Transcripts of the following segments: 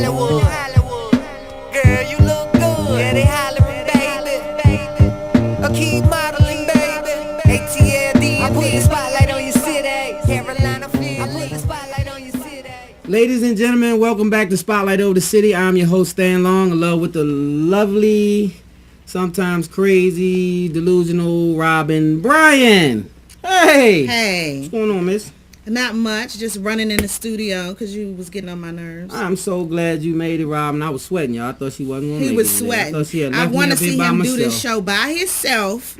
Hollywood. Girl, you look good. Yeah, they hollering, baby. Keep modeling, baby. ATL, I put the spotlight on your city. Carolina, Philly. I put the spotlight on your city. Ladies and gentlemen, welcome back to Spotlight Over the City. I'm your host, Stan Long, along with the lovely, sometimes crazy, delusional Robin Bryan. Hey. What's going on, miss? Not much, just running in the studio because you was getting on my nerves. I'm so glad you made it, Robin. I was sweating, y'all. I thought she wasn't going to make it. He was sweating. I thought she had I left me want to up here see by him myself. do this show by himself.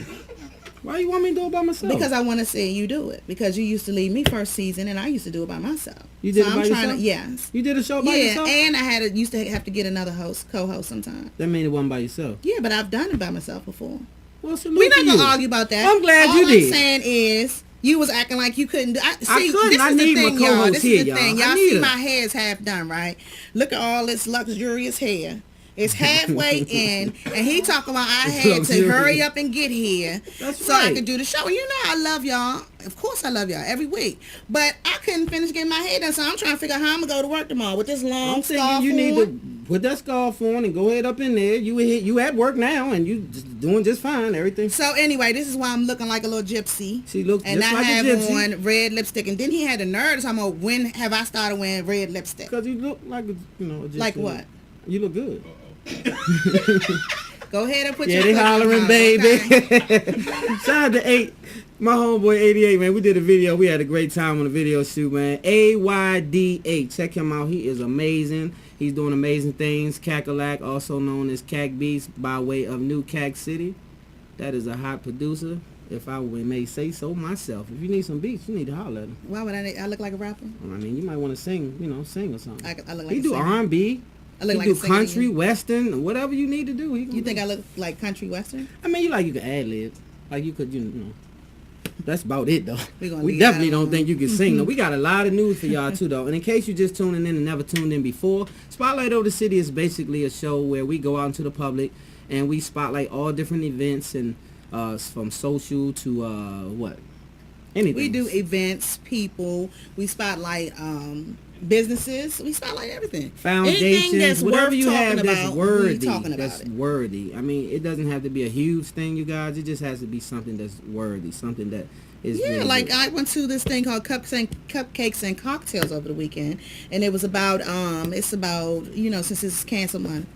Why you want me to do it by myself? Because I want to see you do it. Because you used to lead me first season, and I used to do it by myself. You did so it by I'm trying yourself? to, yes. You did a show by yeah, yourself? and I used to have to get another co-host sometimes. That mean it wasn't by yourself. Yeah, but I've done it by myself before. Well, salute We're not to going to you. argue about that. I'm glad All you did. I'm saying is, you was acting like you couldn't do. See, couldn't. this I is need the my thing, y'all. co-host This here, is the y'all. thing. I Y'all need see her. my hair's half done, right? Look at all this luxurious hair. It's halfway in, and he talking about I had to Luxurious. hurry up and get here That's so I right. could do the show. And you know I love y'all. Of course I love y'all every week. But I couldn't finish getting my hair done, so I'm trying to figure out how I'm going to go to work tomorrow with this long I'm scarf thinking you need on. to put that scarf on and go ahead up in there. You at work now, and you just doing just fine. Everything. So anyway, this is why I'm looking like a little gypsy. She looks and just I like have a gypsy. on red lipstick. And then he had the nerve to talk about when have I started wearing red lipstick? Because you look like a gypsy. Like what? You look good. Go ahead and put Yeah, your they cookies hollering, on, baby. okay? Shout out to my homeboy 88, man. We did a video. We had a great time on the video shoot, man. AYDA. Check him out. He is amazing. He's doing amazing things. Cackalack, also known as Cack Beats, by way of New Cack City. That is a hot producer, if I may say so myself. If you need some beats, you need to holler at him. Why would I look like a rapper? I mean, you might want to sing, sing or something. I look like He a do singer. R&B. I look He like do a singer. country, western, whatever you need to do. You think I look like country western? I mean, you could ad-lib. Like you could, That's about it, though. We gonna We leave definitely that don't alone. think you can sing, though. We got a lot of news for y'all, too, though. And in case you're just tuning in and never tuned in before, Spotlight Over the City is basically a show where we go out into the public and we spotlight all different events and from social to, what? Anything. We do events, people. We spotlight businesses. We spotlight everything. Foundations, Anything that's whatever worth you have talking that's about, worthy. we talking about That's it. worthy. I mean, it doesn't have to be a huge thing, you guys. It just has to be something that's worthy, something that is Yeah, really like good. I went to this thing called Cupcakes and Cocktails over the weekend, and it was about it's about since it's Cancer Month,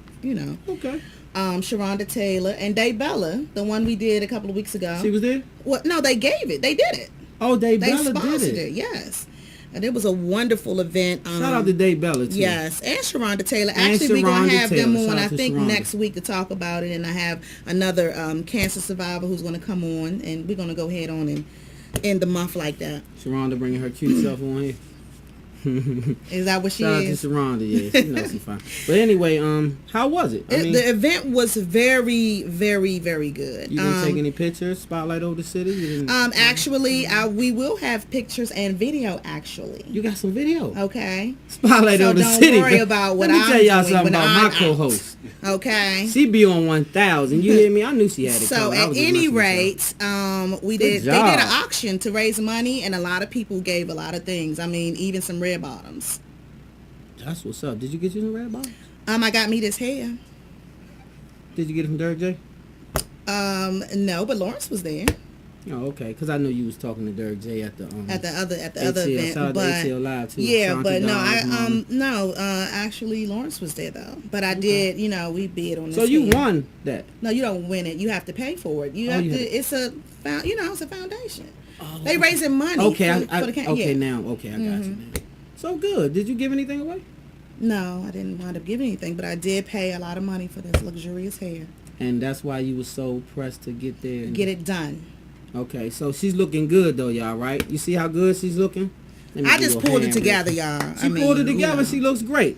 Okay. Sharonda Taylor and Day Bella, the one we did a couple of weeks ago. She was there? Well, no, they gave it. They did it. Oh, They Bella sponsored did it. Yes, and it was a wonderful event. Shout out to Bella, too. Yes, and Sharonda Taylor. And Actually, we're going to Sharonda have them Taylor. on, Shout I out to think, Sharonda. next week to talk about it. And I have another cancer survivor who's going to come on, and we're going to go head on and end the month like that. Sharonda bringing her cute self on here. Is that what she Shout out is? to Sharonda, yeah. She knows she's fine. But anyway, how was it? The event was very, very, very good. You didn't take any pictures, spotlight over the city? You didn't, Actually, we will have pictures and video, actually. you got some video. Okay? Spotlight So over the don't city. worry but about what Let me I'm tell y'all doing something when about I'm my out. co-host. Okay? She be on 1,000. You hear me? I knew she had it. So covered. I at was just any messing with y'all. rate, they Good did an job. auction to raise money, and a lot of people gave a lot of things. I mean, even some red bottoms. That's what's up. Did you get you some red bottoms? I got me this hair. Did you get it from Dirk J? No, but Lawrence was there Oh, okay. Because I know you was talking to Dirk J at the other ATL, event. shout out to But ATL Live too. yeah, Shanti but no, Dawes, Mama. actually Lawrence was there though. But I did, we bid on this. So you hair. won that. No, you don't win it. You have to pay for it. You Oh, have you to. had to- It's a foundation. Oh, They raising money. Okay, for the okay yeah. now. Okay, I got you. Now. So good. Did you give anything away? No, I didn't wind up giving anything, but I did pay a lot of money for this luxurious hair. And that's why you was so pressed to get there. And Get it done. Okay, so she's looking good though, y'all. Right? You see how good she's looking? Let me I do just a pulled it hand together, wave. y'all. She pulled it together. She looks great.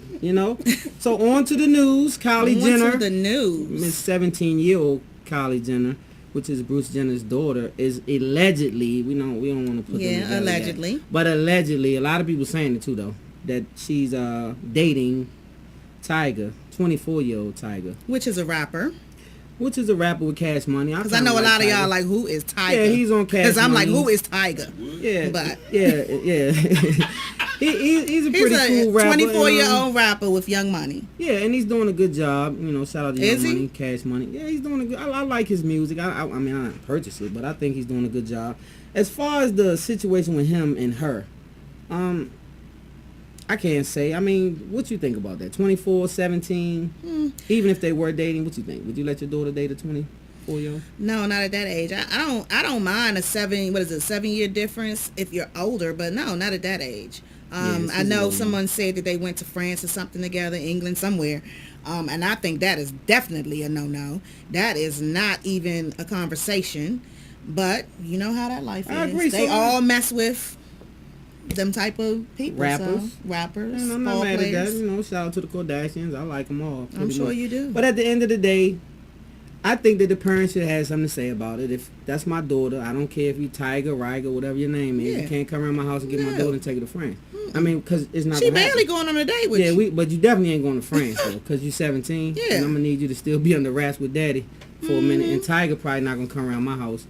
So on to the news. Kylie Jenner, To the news. Miss 17-year-old Kylie Jenner, which is Bruce Jenner's daughter, is allegedly. We don't want to put them together allegedly. yet. But allegedly, a lot of people saying it too though, that she's dating Tyga, 24-year-old Tyga, Which is a rapper. which is a rapper with Cash Money. Because I know a lot of y'all like, who is Tyga? Yeah, he's on Cash Because I'm like, Money. who is Tyga? Yeah, But yeah. He's a He's pretty a cool rapper. 24-year-old rapper with Young Money. Yeah, and he's doing a good job. You know, shout out to Young Is he? Money, Cash Money. Yeah, he's doing a good. I like his music. I mean, I don't purchase it, but I think he's doing a good job. As far as the situation with him and her, I can't say. I mean, what you think about that? 24, 17, even if they were dating, what you think? Would you let your daughter date a 24-year-old? No, not at that age. I don't mind a 7-year difference if you're older, but no, not at that age. Yeah, I know someone said that they went to France or something together, England somewhere, and I think that is definitely a no-no. That is not even a conversation, but you know how that life is. I agree, They so- all mess with them type of people. Rappers. So, rappers, And I'm not ball mad at that. players. You know, shout out to the Kardashians. I like them all. I'm pretty sure much. you do. But at the end of the day, I think that the parents should have something to say about it. If that's my daughter, I don't care if you Tiger, Ryger, whatever your name is. Yeah. You can't come around my house and get my No. daughter and take her to France. I mean, because it's not She gonna barely happen. going on a date with Yeah, you. but you definitely ain't going to France though, because you're 17. Yeah. And I'm gonna need you to still be under wraps with daddy for a minute. And Tiger probably not gonna come around my house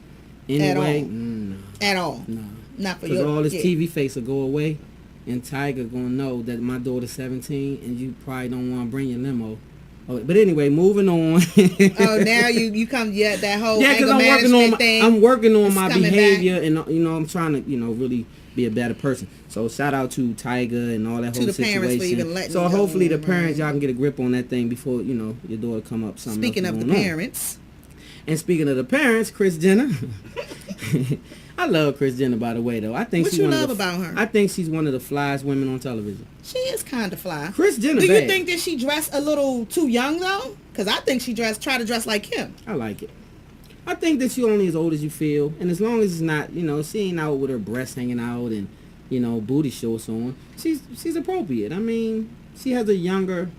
anyway. all. No, At all. no. Not for Because your all this yeah. TV face will go away, and Tiger gonna know that my daughter's 17, and you probably don't want to bring your limo. Oh, but anyway, moving on. Oh, now you come that whole Yeah, because anger I'm working management on thing. I'm working on is my coming behavior, and you know I'm trying to really be a better person. So shout out to Tiger and all that To whole the parents for situation. even letting So you go hopefully the on, parents right. y'all can get a grip on that thing before your daughter come up something. Speaking else of the going on. parents, And speaking of the parents, Kris Jenner. I love Kris Jenner, by the way, though. I think What she's you one love of the, about her? I think she's one of the flyest women on television. she is kind of fly. Kris Jenner, Do you bad. think that she dressed a little too young though? Because I think she try to dress like him. I like it. I think that you're only as old as you feel, and as long as it's not, she ain't out with her breasts hanging out and, booty shorts on. She's appropriate. I mean, she has a younger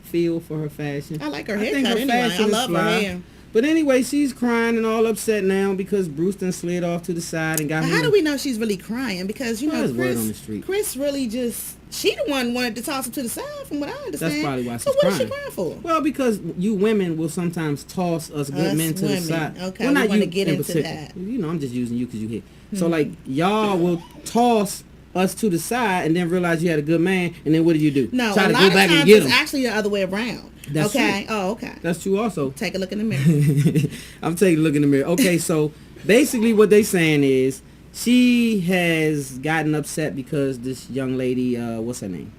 feel for her fashion. I like her think haircut anyway. I fashion is love her fly. hair. But anyway, she's crying and all upset now because Bruce done slid off to the side and got But him. how do we know she's really crying? Because Well, there's word on the street. Chris really just she the one wanted to toss her to the side, from what I understand. That's probably why So she's what is she crying. crying for? Well, because you women will sometimes toss us good Us men to women. the side. Okay, well, we not wanna you get in into particular. that. I'm just using you because you here. So like y'all will toss us to the side and then realize you had a good man, and then what do? No, Try a to lot go of back and times get it's him. actually the other way around. That's okay. true. Oh, okay. That's true also. Take a look in the mirror. I'm taking a look in the mirror. Okay, so basically what they saying is she has gotten upset because this young lady, what's her name?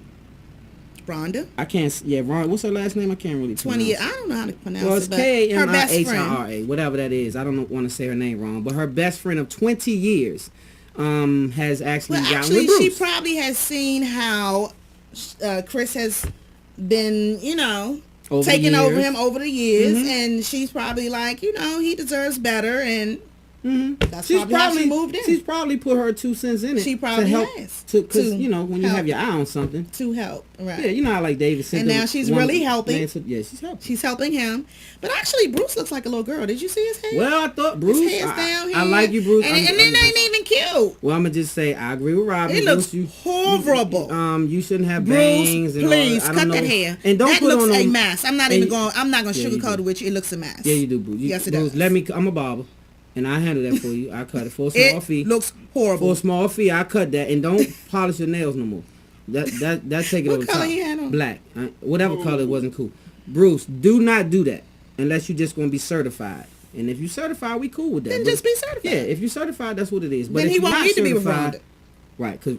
Rhonda, I can't. Yeah, Ron. What's her last name? I can't really. 20 years. pronounce. I don't know how to pronounce Well, it, it's but her best friend. K-M-I-H-I-R-A, whatever that is. I don't want to say her name wrong, but her best friend of 20 years has actually Well, gotten actually, with she Bruce. probably has seen how Chris has been, Over taking over years. him over the years, Mhm. and she's probably like, he deserves better, and that's She's probably how she moved in She's probably put her 2 cents in it. She probably to help, has. Because, To when you help. have your eye on something. to help. Right. Yeah, you know how like David said. And now she's really helping. Yeah, she's helping. She's helping him, but actually, Bruce looks like a little girl. Did you see his hair? Well, I thought Bruce. his hair's down here. I like you, Bruce. and then they ain't even cute. Well, I'm gonna just say I agree with Robin. It looks Bruce, horrible. You shouldn't have Bruce, bangs and please all that. I cut don't know. that hair. And don't that put looks on a them- mess. I'm not and even you- going. I'm not going to Yeah, you sugarcoat do. it with you. It looks a mess. Yeah, you do, Bruce. Yes, it Bruce, does. I'm a barber, and I handle that for you. I cut it for a small It fee. looks For horrible. a small fee, I cut that, and don't polish your nails no more. That take it What over the color top. he had on? Black, whatever color wasn't cool. Bruce, do not do that unless you're just gonna be certified. And if you certified, we cool with that. Then But- just be certified. Yeah, if you're certified, that's what it is. But Then if he you're won't not need to be with certified- Rhonda. Right, because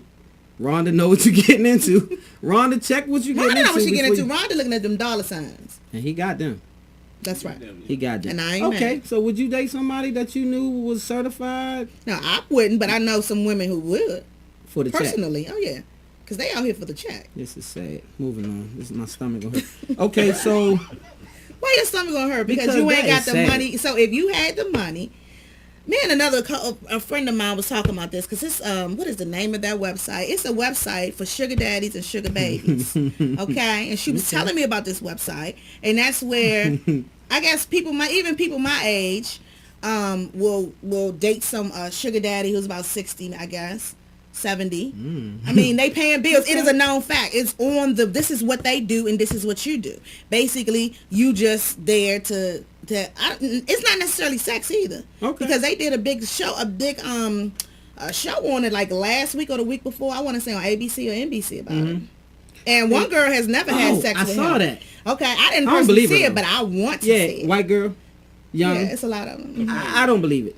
Rhonda know what you're getting into. Rhonda, check what you're getting Rhonda into. know what she get before into. you- Rhonda looking at them dollar signs. And he got them. That's right. He got them. And I ain't okay, mad. so would you date somebody that you knew was certified No, I wouldn't, but I know some women who would. for the check? Personally. Oh, yeah. Because they out here for the check. This is sad. Moving on. This is my stomach gonna hurt. Okay, so Why your stomach gonna hurt? Because Because you ain't that got is the sad. money. So if you had the money, me and a friend of mine was talking about this because it's what is the name of that website? It's a website for sugar daddies and sugar babies. Okay, and she was telling me about this website, and that's where I guess people my age will date some sugar daddy who's about 60, I guess. 70. I mean, they paying bills. It is a known fact. It's on this is what they do and this is what you do. Basically, you just there it's not necessarily sex either. Okay. Because they did a big a show on it like last week or the week before. I want to say on ABC or NBC about it. And one girl has never had sex with him. I saw that. Okay, I didn't I don't personally believe see it, it, but I want to Yeah, see it. white girl, young. Yeah, it's a lot of them. I don't believe it.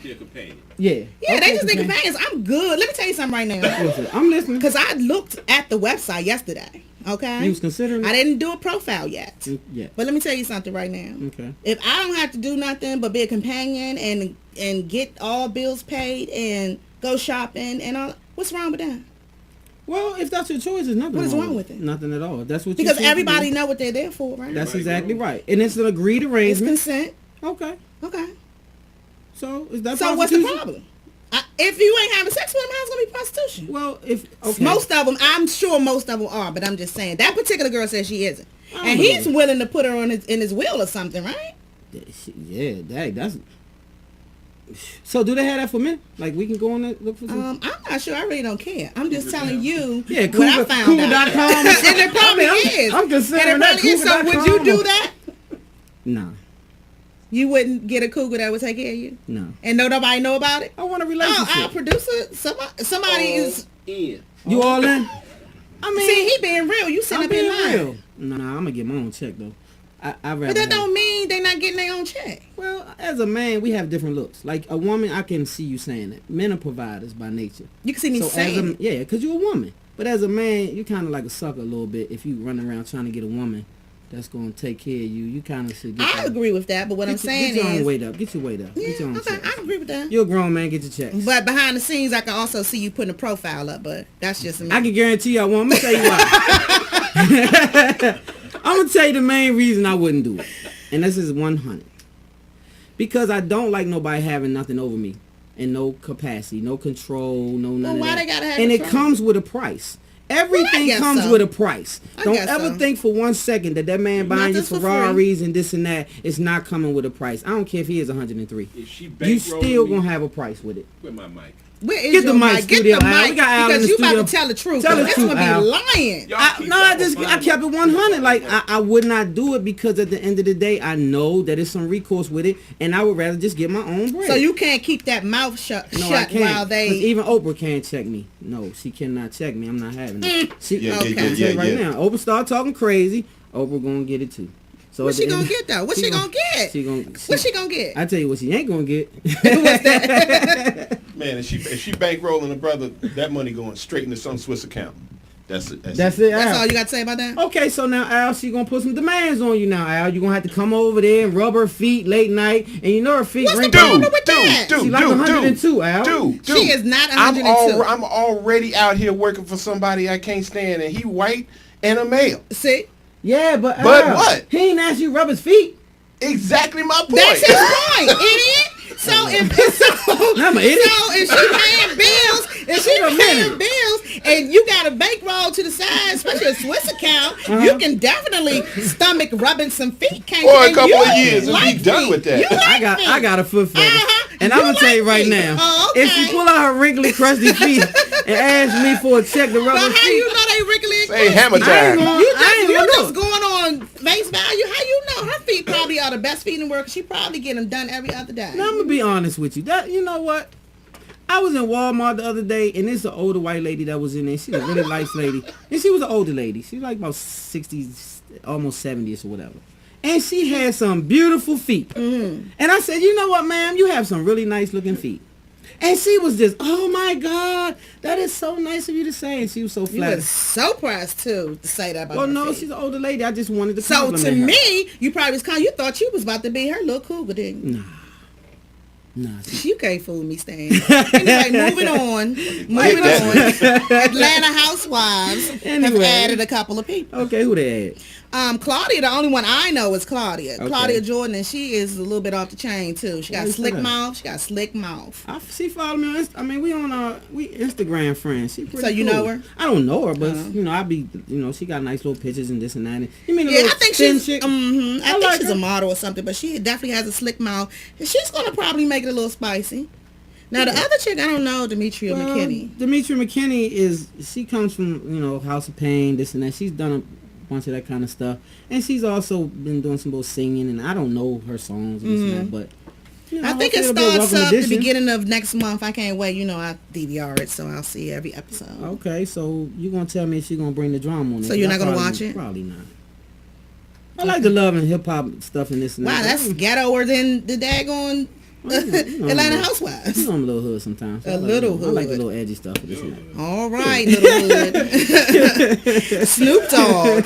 She a companion. Yeah. Yeah, Okay, they just think okay. companions. I'm good. Let me tell you something right now. Listen, I'm listening. Because I looked at the website yesterday. Okay. You was considering? I didn't do a profile yet. Yeah. But let me tell you something right now. Okay. If I don't have to do nothing but be a companion and get all bills paid and go shopping and all, what's wrong with that? Well, if that's your choice, there's nothing What is wrong wrong with it? Nothing at all. That's what Because you choose to everybody do. know what they're there for, right? That's Right, exactly girl. right. And it's an agreed It's arrangement. consent. Okay. Okay. So is that So what's the prostitution? problem? If you ain't having sex with them, how's it gonna be prostitution? Well, if okay. Most of them, I'm sure most of them are, but I'm just saying that particular girl says she isn't, I don't and he's know. willing to put her on in his will or something, right? Yeah, that's. So do they have that for men? Like we can go on and look for some. I'm not sure. I really don't care. I'm just telling you Yeah, what I found out. Cougar.com. And it probably is. I'm considering And it that. probably is. So would you do that? Nah, You wouldn't get a cougar that would take care of you, no. and nobody know about it. I want a Oh, relationship. our producer, somebody is. Ian. You all in? I mean, See, he being real. You sitting I'm up in being line. real. Nah, I'm gonna get my own check though. I rather. But that have- don't mean they not getting their own check. Well, as a man, we have different looks. Like a woman, I can see you saying that. Men are providers by nature. You can see me So saying. yeah, because you're a woman. But as a man, you kind of like a sucker a little bit. If you run around trying to get a woman that's going to take care of you, you kind of should get I agree with that, but what I'm saying get your own is, weight up. Get your weight up. Get your yeah, own okay, checks. I agree with that. You're a grown man. Get your checks. But behind the scenes, I can also see you putting a profile up, but that's just me. I can guarantee you I won't. I'm going to tell you why. I'm going to tell you the main reason I wouldn't do it. And this is 100. Because I don't like nobody having nothing over me. And no capacity, no control, no none of why that. they gotta have and it control? comes with a price. Everything guess comes so. with a price. I Don't guess ever so. think for 1 second that man buying you Nothing's for Ferraris and this and that is not coming with a price. I don't care if he is 103. Is she You bankrolling still me? gonna have a price with it. With my mic. Where is Get the your mic, mic? Get studio, the Al. mic We got Al in because the you about studio. to tell the truth. Tell the This truth, one Al. be lying. Y'all keep No, talking I behind kept it 100. me. Like I would not do it because at the end of the day, I know that there's some recourse with it, and I would rather just get my own bread. So you can't keep that mouth shut No, I can't. while 'Cause they. even Oprah can't check me. No, she cannot check me. I'm not having it. She, Yeah, I'll yeah, tell you yeah, right yeah. now. Oprah start talking crazy. Oprah gonna get it too. So What at she the gonna end- get though? What she gonna get? She gonna. What she gonna get? I tell you what she ain't gonna get. Man, if she bankrolling a brother, that money going straight into some Swiss account. That's it. That's it. That's Al. all you got to say about that? Okay, so now Al, she gonna put some demands on you now, Al. You gonna have to come over there and rub her feet late night, and you know her feet What's the wrinkles. problem with that? Dude, She like 102, Al. Dude, She is not 102. I'm already out here working for somebody I can't stand, and he white and a male. See, Yeah, but But Al, what? He ain't asked you to rub his feet. Exactly my point. that's his point, idiot. So I'm an idiot. so if she paying bills, if she Wait a paying minute. bills, and you got a bankroll to the side, especially a Swiss account, you can definitely stomach rubbing some feet. Can't Or you? a And couple you of years and like be done feet. with that. You like feet. I got a foot fetish. And You I'm gonna tell you like right feet. now, Oh, if she okay. pull out her wrinkly, crusty feet and ask me for a check to rub But her how you feet, know they wriggly? and Say hammer crusty? I ain't time. gonna, You I ain't just gonna do it. going on face value. How you know her feet probably are the best feet in the world? 'Cause she probably get them done every other day. Now I'm gonna be honest with you. That you know what? I was in Walmart the other day, and there's an older white lady that was in there. She's a really nice lady, and she was an older lady. She was like about 60s, almost 70s or whatever. And she had some beautiful feet. And I said, you know what, ma'am? You have some really nice looking feet. And she was just, oh my God, that is so nice of you to say. And she was so You flattered. was so pressed too to say that about Well, her no, feet. she's an older lady. I just wanted to So compliment to her. me, you probably was you thought you was about to be her little cougar, didn't you? Nah, You can't fool me, Stan. Anyway, moving on. Atlanta Housewives have Anyway. added a couple of people. okay, who they had? Claudia, the only one I know is Claudia. Okay. Claudia Jordan, and she is a little bit off the chain too. She Why got you say slick that? mouth. She got slick mouth. She followed me on I mean, we on we Instagram friends. She pretty So you cool. know her? I don't know her, but you know, she got nice little pictures and this and that. And, you mean a Yeah, little I think thin she's. chick? I think like she's her. a model or something, but she definitely has a slick mouth, and she's gonna probably make it a little spicy. Now the other chick, I don't know, Demetria McKinney. Demetria McKinney she comes from, House of Pain, this and that. She's done a bunch of that kind of stuff. And she's also been doing some little singing, and I don't know her songs and this and that, but You know, I think it hopefully it'll be a starts welcome up the addition. beginning of next month. I can't wait. You know, I DVR it, so I'll see every episode. Okay, so you gonna tell me if she gonna bring the drama on it? So you're 'Cause not I gonna probably- watch it? Probably not. I like the love and hip hop stuff in this. And Wow, that. that's ghettoer than the daggone Atlanta Housewives. You know I'm a little hood sometimes. A little I like the hood. little edgy stuff of this. And that. All right, little hood. Snoop Dogg.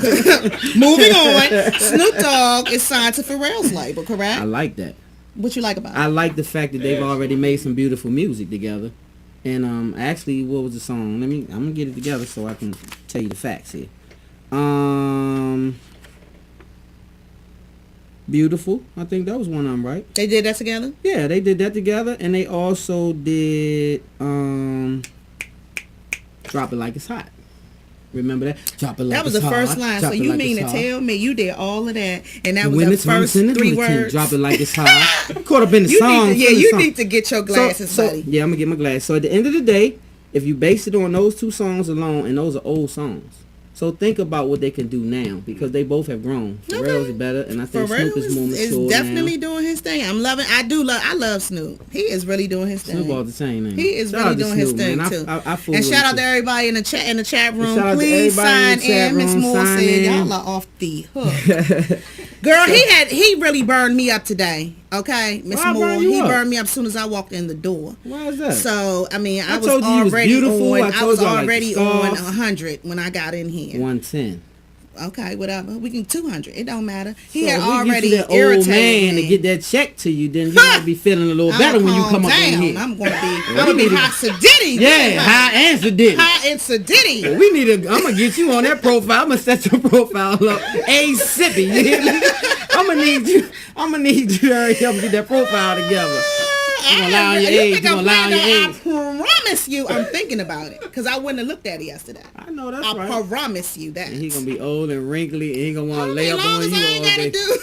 Moving on. Snoop Dogg is signed to Pharrell's label, correct? I like that. What you like about it? I like the fact that they've already made some beautiful music together. And actually, what was the song? I'm gonna get it together so I can tell you the facts here. Beautiful. I think that was one of them, right? They did that together? Yeah, they did that together, and they also did Drop It Like It's Hot. Remember that? Drop it like That was it's the hot. first line. Drop So it you like mean it's to hot. tell me you did all of that, and that And was when the it's first in the 3 routine, words? Drop it like it's hot. Caught up in the You song. need to, yeah, feel the you song. need to get your glasses, buddy. Yeah, I'm gonna get my glass. So at the end of the day, if you base it on those 2 songs alone, and those are old songs, so think about what they can do now because they both have grown. Pharrell's is better, and I think Pharrell Snoop is more is mature definitely now. doing his thing. I love Snoop. He is really doing his thing. Snoop all the same, man. He is Shout really out to doing his Snoop, thing man. too. I fool And with shout him, out to too. everybody in the chat room. shout out to Please everybody sign in the chat in. Miss room, Moore sign said in. y'all are off the hook. Girl, he really burned me up today. Okay, Miss Why Moore, burn you he up? burned me up as soon as I walked in the door. Why is that? So I mean, I was told you you was already beautiful. on. I I told was you I like already the on scarf. 100 when I got in here. 110. Okay, whatever. We can 200. It don't matter. He So had if we already get you that old irritated man me. to get that check to you, then you might be feeling a little better when you Calm come up in down. here. I'm gonna be. we I'm gonna be need to- hot sedity. Yeah, high answer did. Hot and sedity. We need to. I'm gonna get you on that profile. I'm gonna set your profile up. A-Sippy, you hear me? I'm gonna need you to hurry up and get that profile together. You gonna lie on your age. You gonna lie on your age. I promise you, I'm thinking about it because I wouldn't have looked at it yesterday. I know that's I right. promise you that. And he gonna be old and wrinkly, and he gonna want to lay as up long on as you I all ain't gotta day. do,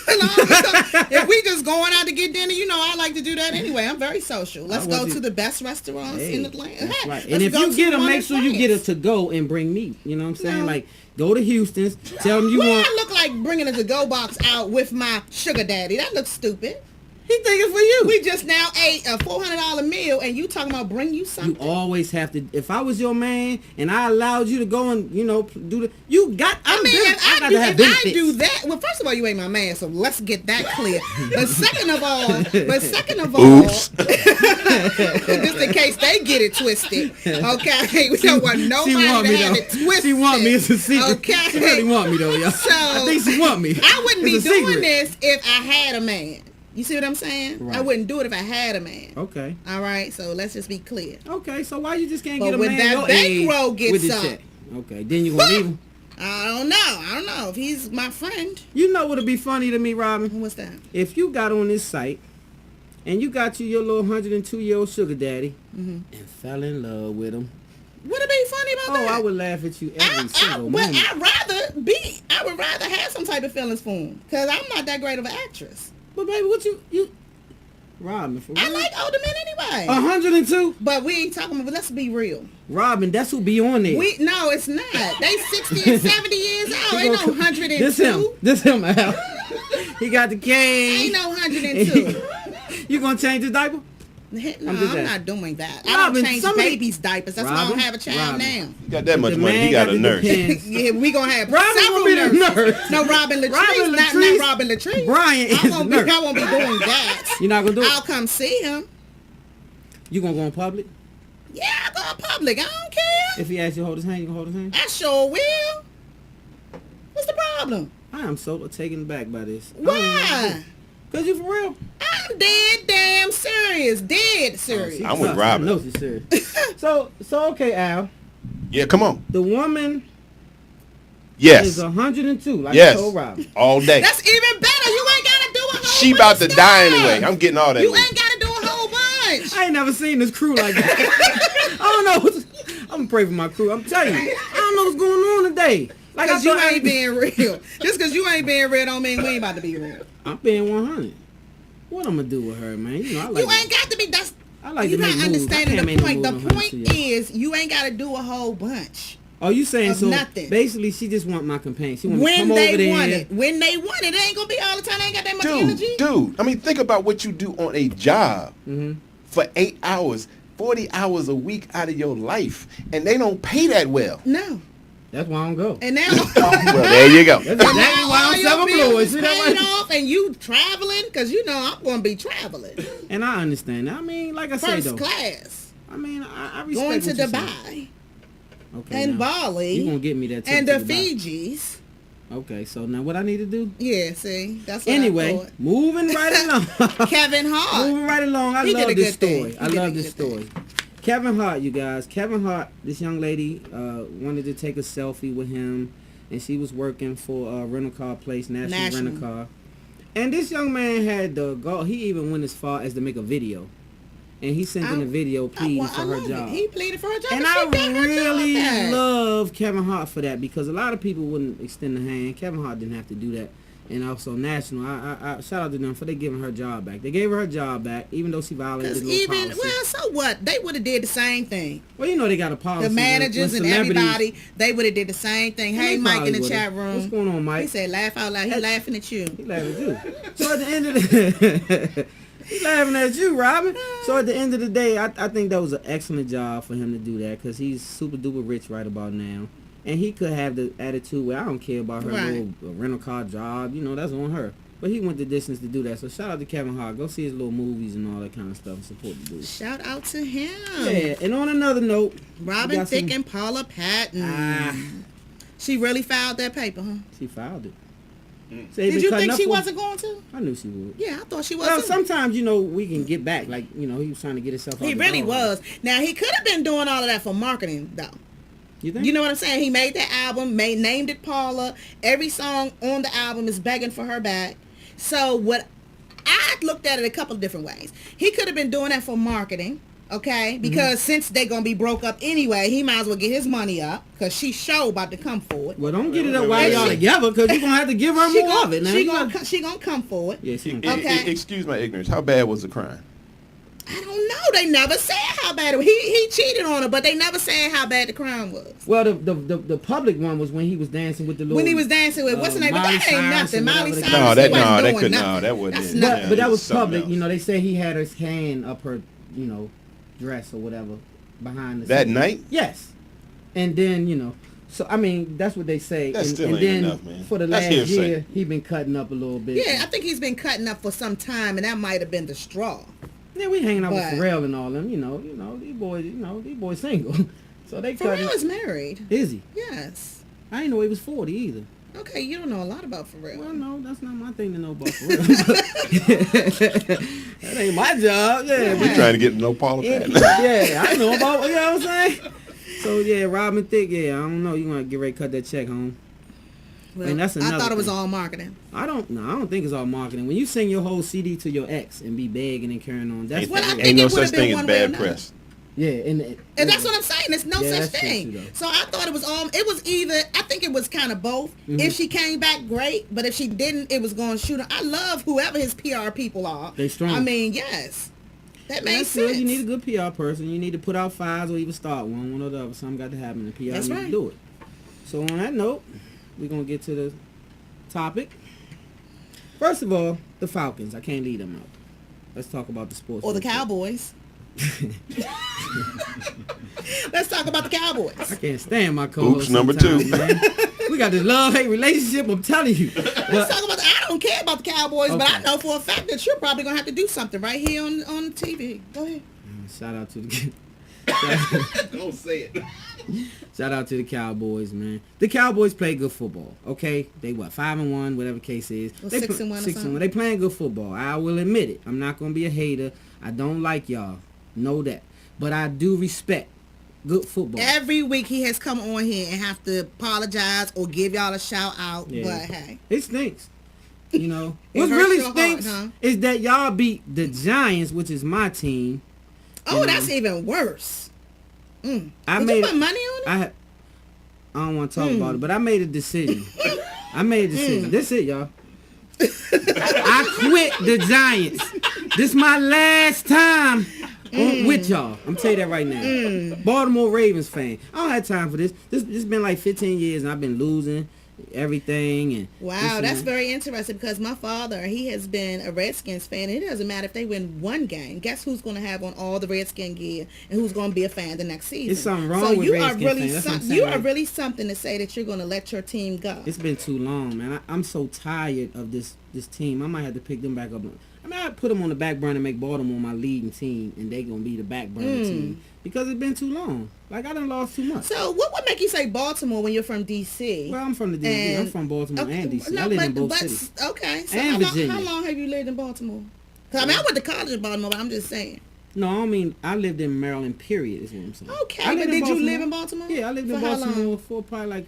if we just going out to get dinner, you know I like to do that anyway. I'm very social. Let's go want to you- the best restaurants in Atlanta. That's Hey, right. let's And if go you to get them, one make in sure you get it France. to go and bring meat. You know what I'm saying? No. Like, go to Houston's, tell them you Why want. I look like bringing a to-go box out with my sugar daddy? That looks stupid. He think it's for you. We just now ate a $400 meal, and you talking about bring you You something? always have to. If I was your man and I allowed you to go and do the, you got. I mean, I if got I to have do benefits. that, well, first of all, you ain't my man, so let's get that clear. But second of all, just in case they get it twisted, okay? We don't want nobody want to me, have though. it twisted. She want me. It's a secret. Okay. She really want me though, y'all. So, I think she want me. I wouldn't be It's a doing secret. this if I had a man. You see what I'm saying? I Right. wouldn't do it if I had a man. Okay. All right, so let's just be clear. Okay. So why you just can't But get a when man that your age bankroll gets with the up- check? Okay. Then you gonna leave him. I don't know if he's my friend. You know what'd be funny to me, Robin? What's that? If you got on this site and you got your little 102-year-old sugar daddy and fell in love with him. Would it be funny about Oh, that? I would laugh at you every single but moment. I would rather have some type of feelings for him because I'm not that great of an actress. But baby, what you Robin, for real? I like older men anyway. 102? But we ain't talking about, let's be real. Robin, that's who be on there. No, it's not. They 60 and 70 years old. Ain't no 102. This him, Al. He got the cane. Ain't no 102. You gonna change his diaper? No, just I'm asking. not doing that. I Robin, don't change somebody- babies' diapers. That's why I Robin, don't have a child Robin. now. You got that much The money. man He got got a to nurse. depend. Yeah, we gonna have Robin several gonna be the nurses. nurse. No, Robin Latrice, Robin not Latrice. Robin Latrice. Brian is I the won't nurse. be doing that. You're not gonna do it? I'll come see him. You gonna go in public? Yeah, I go in public. I don't care. If he asks you to hold his hand, you gonna hold his hand? I sure will. What's the problem? I am so taken back by this. Why? Cause you for real. I'm dead damn serious. Dead serious. I'm with Tough. Robin. I know she's serious. so okay, Al. Yeah, come on. The woman Yes. is 102, like Yes. I told Robin. All day. That's even better. You ain't gotta do a whole She bunch about of to stuff. die anyway. I'm getting all that. You with ain't gotta do a whole bunch. I ain't never seen this crew like that. I don't know. I'm gonna pray for my crew. I'm telling you, I don't know what's going on today. Like Cause you thought ain't being real. Just cause you ain't being real don't mean we ain't about to be real. I'm being 100. What I'm gonna do with her, man? You know, I like. You ain't got to be. That's I like you to not make moves. I understanding can't the make no point. The moves on her, point so yeah. is you ain't got to do a whole bunch. Oh, you saying of so? nothing. Basically, she just want my companion. She want to When come over they there. want it. When they want it. It ain't going to be all the time. They ain't got that much energy. Dude. I mean, think about what you do on a job for 8 hours, 40 hours a week out of your life, and they don't pay that well. No. That's why I don't go. And now, Well, there you go. That's exactly why all I'm your self-employed. bills See is that paid way? off and you traveling, because you know I'm going to be traveling. And I understand. I mean, like I say First though. class. I mean, I respect Going to what you're saying. Dubai Okay, and now, Bali you gonna get me that? and trip the to Dubai. Fijis. Okay, so now what I need to do? Yeah, see? That's what I Anyway, thought. moving right along. Kevin Hart. Moving right along. I He did love a this good thing. story. He I did a love this good story. Kevin Hart, you guys. Kevin Hart, this young lady wanted to take a selfie with him, and she was working for a rental car place, National Rental Car. And this young man had the goal. He even went as far as to make a video. And he sent in a video pleading for her love job. it. He pleaded for her job. And she I got her job really back. love Kevin Hart for that, because a lot of people wouldn't extend the hand. Kevin Hart didn't have to do that. And also National, I shout out to them for they giving her job back. They gave her job back, even though she violated the Because little even, policy. well, so what? They would have did the same thing. Well, you know they got a policy. The managers when and celebrities- everybody, they would have did the same thing. And Hey, they Mike in probably the would've. chat room. What's going on, Mike? He said, laugh out loud. He laughing at you. He laughing at you. So at the end of the he laughing at you, Robin. So at the end of the day, I think that was an excellent job for him to do that, because he's super duper rich right about now. And he could have the attitude where I don't care about her Right. little rental car job. You know, that's on her. But he went the distance to do that. So shout out to Kevin Hart. Go see his little movies and all that kind of stuff and support the dude. Shout out to him. Yeah, and on another note, we Robin got Thicke some- and Paula Patton. Ah. She really filed that paper, huh? She filed it. So they Did been you cutting think up she for- wasn't going to? I knew she would. Yeah, I thought she Well, was. sometimes, you know, we can get back. Like, you know, he was trying to get himself out He the really doghouse. was. Now, he could have been doing all of that for marketing, though. You think? You know what I'm saying? He made that album, named it Paula. Every song on the album is begging for her back. So what I looked at it a couple of different ways. He could have been doing that for marketing, okay? Because since they gonna be broke up anyway, he might as well get his money up, because she's sure about to come forward. Well, don't get it up while y'all She- together, because you're going to have to give her She more of it. Now, you gonna gotta- she gonna come forward. Yeah, she E- gonna- Okay. Excuse my ignorance. How bad was the crime? I don't know. They never said how bad it was. He cheated on her, but they never said how bad the crime was. Well, the public one was when he was dancing with the little... When he was dancing with what's her name? But Miley that ain't Cyrus nothing. or Miley whatever Cyrus. they- No, he that wasn't no, that doing could nothing. no, that wasn't. That's it. nothing. Yeah, But that was something public. else. You know, they say he had his hand up her, you know, dress or whatever behind the That scene. night? Yes. And then, you know, so, I mean, that's what they say. That and still and ain't then enough, man. for the That's last hearsay. year, he been cutting up a little bit. Yeah, I think he's been cutting up for some time, and that might have been the straw. Yeah, we hanging out But- with Pharrell and all them. You know, these boys single. So they cutting. Pharrell is married. Is he? Yes. I didn't know he was 40 either. Okay, you don't know a lot about Pharrell. Well, no, that's not my thing to know about Pharrell. That ain't my job. Yeah, We trying to get to know Paula Patton. yeah, I know about. You know what I'm saying? So yeah, Robin Thicke. Yeah, I don't know. You want to get ready to cut that check home? Well, and that's I another thought it was thing. all marketing. I don't think it's all marketing. When you sing your whole CD to your ex and be begging and carrying on, that's Well, I what think Ain't no it such would've been thing as one way or bad another. press. yeah, And that's what I'm saying. There's no Yeah, such that's true, thing. too, though. So I thought it was all. It was either. I think it was kind of both. Mm-hmm. If she came back, great. But if she didn't, it was going to shoot her. I love whoever his PR people are. They strong. I mean, yes, that And makes that's sense. good. You need a good PR person. You need to put out fires or even start one or the other. Something got to happen. The PR That's need right. to do it. So on that note, we're gonna get to the topic. First of all, the Falcons. I can't leave them out. Let's talk about the sports. Or the real quick. Cowboys. Let's talk about the Cowboys. I can't stand my co-host. Oops, number sometimes, two. Man. We got this love-hate relationship. I'm telling you. Let's But, talk about. I don't care about the Cowboys, but I Okay. know for a fact that you're probably gonna have to do something right here on TV. Go ahead. shout out to the. Don't say it. Shout out to the Cowboys, man. The Cowboys play good football. Okay, they 5-1, whatever the case is. Well, They 6-1 or something. They playing good football. I will admit it. I'm not gonna be a hater. I don't like y'all. Know that. But I do respect good football. Every week he has come on here and have to apologize or give y'all a shout out. Yeah. But hey, It stinks. You know, It what hurts really your heart, stinks huh? is that y'all beat the Giants, which is my team. oh, You that's know, even worse. I Did made you put money on it? I don't want to talk about it, but I made a decision. This it, y'all. I quit the Giants. This my last time with y'all. I'm tell you that right now. Baltimore Ravens fan. I don't have time for this. This been like 15 years and I've been losing everything and Wow, that's very interesting because my father, he has been a Redskins fan. And it doesn't matter if they win one game. Guess who's going to have on all the Redskin gear and who's going to be a fan the next season? It's something wrong with Redskins fans. That's what I'm saying, you like, are really something to say that you're going to let your team go. It's been too long, man. I'm so tired of this team. I might have to pick them back up. I mean, I put them on the back burner and make Baltimore my leading team, and they gonna be the back burner team because it's been too long. Like I done lost too much. So what would make you say Baltimore when you're from D.C.? Well, I'm from the DMV. I'm from Baltimore and D.C. No, I live in both cities. Okay, so And Virginia. how long have you lived in Baltimore? 'Cause I mean, I went to college in Baltimore, but I'm just saying. No, I mean I lived in Maryland. Period is what I'm saying. Okay, I but lived in did you Baltimore. live in Baltimore? Yeah, I lived in For how Baltimore long? for probably like.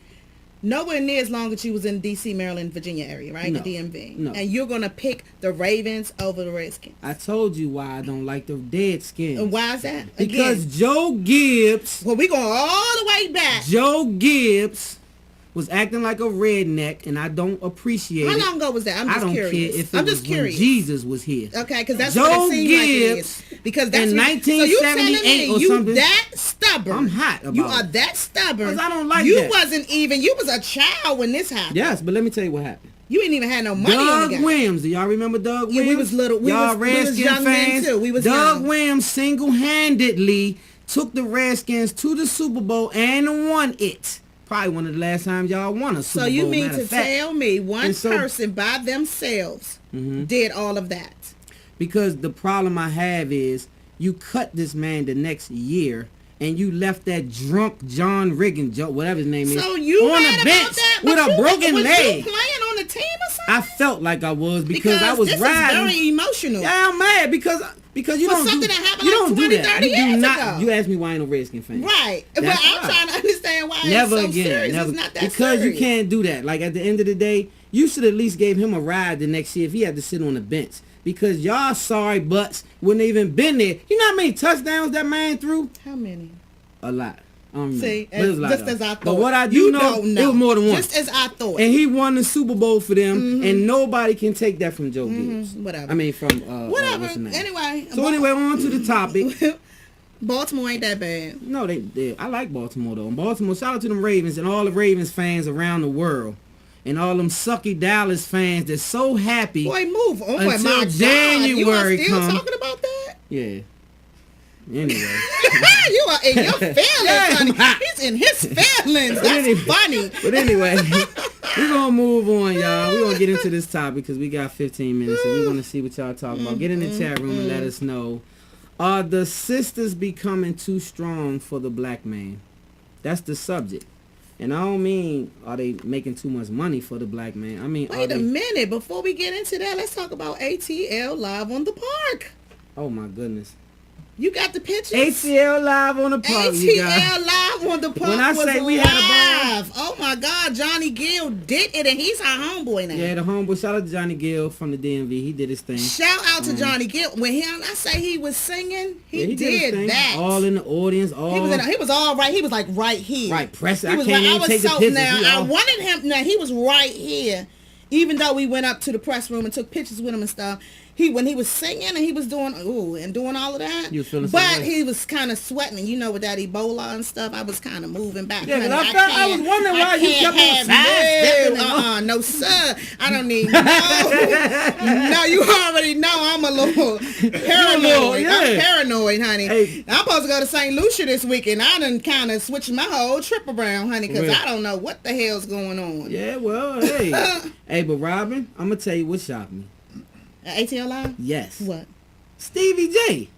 Nowhere near as long as you was in D.C., Maryland, Virginia area, right? No, The DMV. no. And you're gonna pick the Ravens over the Redskins. I told you why I don't like the Deadskins. And why is that? Because Again, Joe Gibbs. well, we going all the way back. Joe Gibbs was acting like a redneck, and I don't appreciate How it. long ago was that? I'm I just don't curious. care if it I'm was just curious. when Jesus was here. Okay, because that's Joe what it seems like it Gibbs is. Because that's in what, 1978 so you or you something. that stubborn. I'm hot about You it. are that stubborn. 'Cause I don't like you that. wasn't even. You was a child when this happened. Yes, but let me tell you what happened. You ain't even had no money on the Doug game. Williams, do y'all remember Doug Yeah, Williams? we was little. Y'all We was Redskins young men fans. too. We was Doug young. Williams single-handedly took the Redskins to the Super Bowl and won it. Probably one of the last times y'all won a Super So Bowl. you mean matter to of fact. tell me one And so- person by themselves did all of that? Because the problem I have is you cut this man the next year and you left that drunk John Riggin, whatever his name is, So you on mad a about bench that? with But a you- broken was leg. you playing on the team or something? I felt like I was because I was this riding. is very emotional. Yeah, I'm mad because you For don't something do, that happened you like don't 20, do that. 30 You do years not. ago. You asked me why I ain't no Redskin fan. Right. But That's I'm right. trying to understand why Never it's so again. serious. Never. It's not that Because serious. you can't do that. Like at the end of the day, you should at least gave him a ride the next year if he had to sit on the bench. Because y'all sorry butts wouldn't even been there. You know how many touchdowns that man threw? How many? A lot. I don't remember. See, But it was a lot, just though. as I thought. But what I do You know, don't it was more than one. Just as I thought. And he won the Super Bowl for them, and nobody can take that from Joe Gibbs. Whatever. I mean, from Whatever. what's his name? Anyway. So anyway, on to the topic. Baltimore ain't that bad. No, they I like Baltimore though. And Baltimore, shout out to them Ravens and all the Ravens fans around the world, and all them sucky Dallas fans that's so happy. Boy, move on. Until My God. January You are still come. talking about that? Yeah. Anyway. You are in your feelings, Yeah, honey. I'm- He's in his feelings. That's anyway- funny. But anyway, we're going to move on, y'all. We're going to get into this topic because we got 15 minutes and we want to see what y'all talking about. Get in the chat room and let us know. Are the sisters becoming too strong for the black man? That's the subject. And I don't mean are they making too much money for the black man. I mean, are Wait a they... minute. Before we get into that, let's talk about ATL Live on the Park. Oh, my goodness. You got the pictures? ATL Live on the park, you guys. ATL Live on the Park When I was say we had a live. Oh, my God. Johnny Gill did it, and he's our homeboy now. Yeah, the homeboy. Shout out to Johnny Gill from the DMV. He did his thing. Shout out to Johnny Gill. When I say he was singing, he, Yeah, did his thing. that. All in the audience. All He was all right. He was like right here. Right, press. He I was can't right. even take the pictures. Now He I all- wanted him. Now he was right here. Even though we went up to the press room and took pictures with him and stuff, when he was singing and he was doing all of that. You was feeling but some way. he was kind of sweating, and you know, with that Ebola and stuff, I was kind of moving back. Yeah, Honey, but I was wondering why you kept on sidestepping and no, sir. I don't need no, you already know I'm a little paranoid. yeah. I'm paranoid, honey. Hey. I'm supposed to go to St. Lucia this weekend. I done kind of switched my whole trip around, honey, because Really? I don't know what the hell's going on. Yeah, well, hey. Hey, but Robin, I'm going to tell you what shocked me. ATL Live? Yes. What? Stevie J.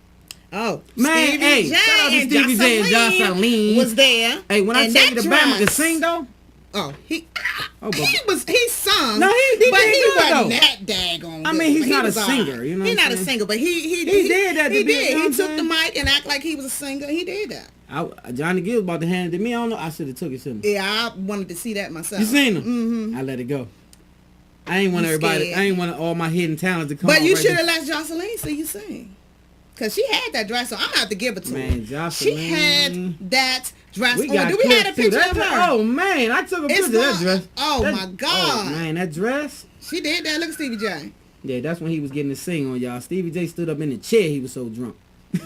Oh, Man, Stevie hey, J shout out to and Stevie J and Jocelyn Jocelyn. was there. Hey, when I and tell you that the Bama could dress- sing, though. Oh, he but- he sung. No, he but did he good, wasn't though. that daggone. I good, mean, he's but not a was all singer, you know He's what I'm not a saying? singer, but he did that to He be- you did. know what He I'm took saying? the mic and act like he was a singer. He did that. Johnny Gill about to hand it to me. I don't know. I should have took it to me. Yeah, I wanted to see that myself. You seen him? Mm-hmm. I let it go. I ain't want You everybody. scared. I ain't want all my hidden talents to come But out you right should there. have let Jocelyn see you sing. Because she had that dress on. I'm going to have to give it to her. Man, Jocelyn. She had that dress We on. got Do we have a clips, too. picture That of dress- her? Oh man, I took a It's picture of that not- dress. oh, That- my God. Oh man, that dress. She did that. Look at Stevie J. Yeah, that's when he was getting to sing on y'all. Stevie J stood up in the chair. He was so drunk.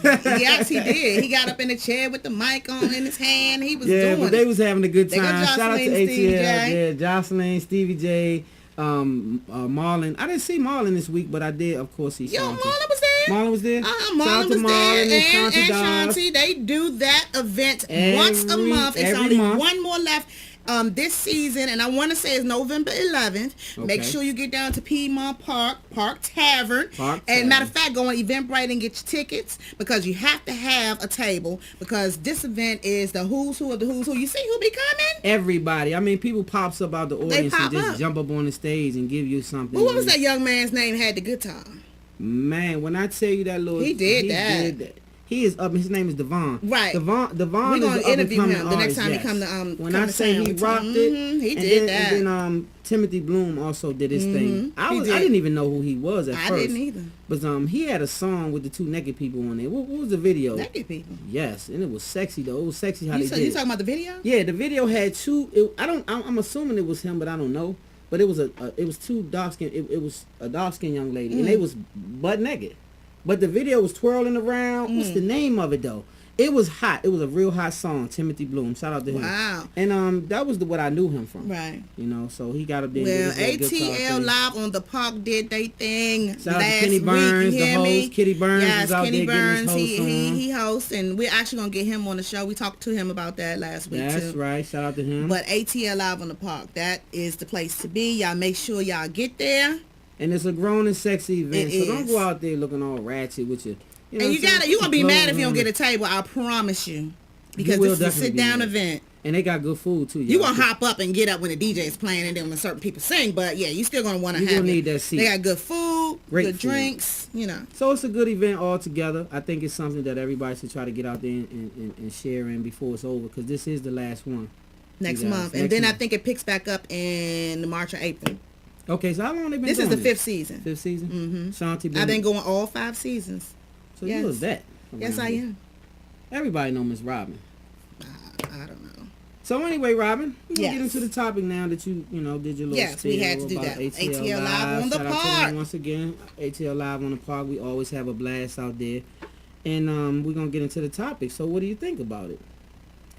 Yes, he did. He got up in the chair with the mic on in his hand. He was Yeah, doing but they it. was having a good They got time. Shout out to Jocelyn, Stevie ATL. J. Yeah, Jocelyn, Stevie J, Marlon. I didn't see Marlon this week, but I did, of course, see Yo, Shanti. Marlon was there. Marlon was there. Marlon Shout out to was there, Marlon and Shanti Dawes. Shanti. They do that event Every- once a month. It's every only month. one more left this season, and I want to say it's November 11th. Make Okay. sure you get down to Piedmont Park Tavern. Park And matter Tavern. of fact, go on Eventbrite and get your tickets because you have to have a table because this event is the who's who of the who's who. You see who be coming? Everybody. I mean, people pops up out the audience pop and just up. jump up on the stage and give you something. Well, what was that young man's name had the guitar? Man, when I tell you that little... He did that. He is up. His name is Devon. Right. Devon We're is gonna the interview up-and-coming him the next artist, time he yes. come to When come I to say town. he rocked it, He and did then, that. And then Timothy Bloom also did his thing. I He did. didn't even know who he was at I first. didn't either. But he had a song with the two naked people on there. What was the video? Naked people. Yes, and it was sexy though. It was sexy how You they did. you talking about the video? Yeah, the video had two. I'm assuming it was him, but I don't know. But it was two dark skin. It was a dark skinned young lady, and they was butt naked. But the video was twirling around. What's the name of it though? It was hot. It was a real hot song. Timothy Bloom. Shout out to him. Wow. And that was what I knew him from. Right. You know, so he got up there. Well, and did his little guitar ATL thing. Live on the Park did they thing Shout out to last Kenny week. Burns, You the hear host. me? Kenny Burns yes, is out Kenny there getting his Burns. host on. He hosts, and we're actually gonna get him on the show. We talked to him about that last week That's too. right. Shout out to him. But ATL Live on the Park, that is the place to be. Y'all make sure y'all get there. And it's a grown and sexy event, It so don't is. go out there looking all ratchet with your. You know And you what I'm saying? you gonna be mad if Clothes you don't on. get a table. I promise you, because will this is a definitely sit be down mad. event. And they got good food too. You y'all. gonna hop up and get up when the DJ is playing, and then when certain people sing. But yeah, you still gonna want to You have gonna it. need that seat. They got good food, Great good food. drinks. You know. So it's a good event altogether. I think it's something that everybody should try to get out there and share in before it's over, because this is the last one. Next You guys, month, and next then I month. think it picks back up in March or April. Okay, so how long they been This doing is the fifth season. Fifth season? Mm-hmm. Shanti I've been going all 5 seasons. So yes. you a vet. Yes, around I here. am. Everybody know Miss Robin. I don't know. So anyway, Robin, we're gonna Yes. get into the topic now that you did your little Yes, we spiel had to do about that. ATL Live on the Shout out to Park. them once again, ATL Live on the Park. We always have a blast out there. And we're gonna get into the topic. So what do you think about it?